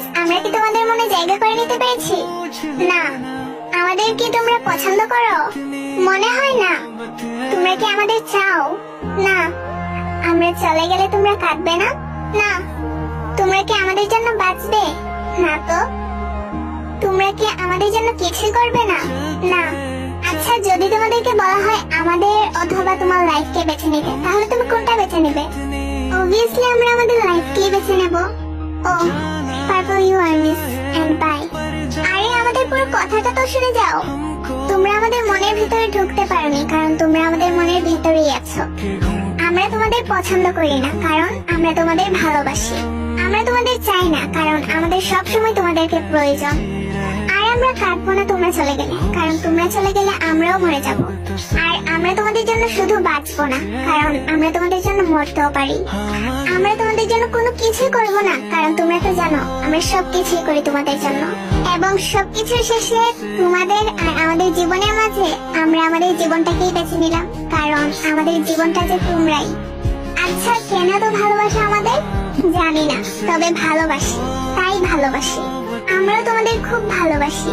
Miss, আমরা কি তোমাদের মনে জায়গা করে নিতে পেরেছি? না। আমাদের কি তোমরা পছন্দ করো? মনে হয় না। তোমরা কি আমাদের চাও? না। আমরা চলে গেলে তোমরা কাঁদবে না? না। তোমরা কি আমাদের জন্য বাঁচবে? না তো। তোমরা কি আমাদের জন্য কিছু করবে না? না। আচ্ছা, যদি তোমাদেরকে বলা হয় আমাদের অথবা তোমার লাইফকে বেছে নিতে, তাহলে তুমি কোনটা বেছে নেবে? অবভিয়াসলি আমরা আমাদের লাইফকেই বেছে নেব। ও purple, you are miss and bye. আরে আমাদের পুরো কথাটা তো শুনে যাও। তোমরা আমাদের মনের ভিতরে ঢুকতে পারোনি, কারণ তোমরা আমাদের মনের ভিতরেই আছো। আমরা তোমাদের পছন্দ করি না, কারণ আমরা তোমাদের ভালোবাসি। আমরা তোমাদের চাই না, কারণ আমাদের সবসময় তোমাদেরকে প্রয়োজন। আর আমরা কাঁদবো না তোমরা চলে গেলে, কারণ তোমরা চলে গেলে আমরাও মরে যাব। আর আমরা তোমাদের জন্য শুধু বাঁচবো না, কারণ আমরা তোমাদের জন্য মরতেও পারি। আমরা তোমাদের জন্য কোনো কিছুই করব না, কারণ তোমরা তো জানো আমরা সবকিছুই করি তোমাদের জন্য। এবং সবকিছুর শেষে তোমাদের আর আমাদের জীবনের মাঝে আমরা আমাদের জীবনটাকেই বেছে নিলাম, কারণ আমাদের জীবনটা যে তোমরাই। আচ্ছা, কেন তো ভালোবাসা আমাদের জানি না, তবে ভালোবাসি, তাই ভালোবাসি। আমরা তোমাদের খুব ভালোবাসি।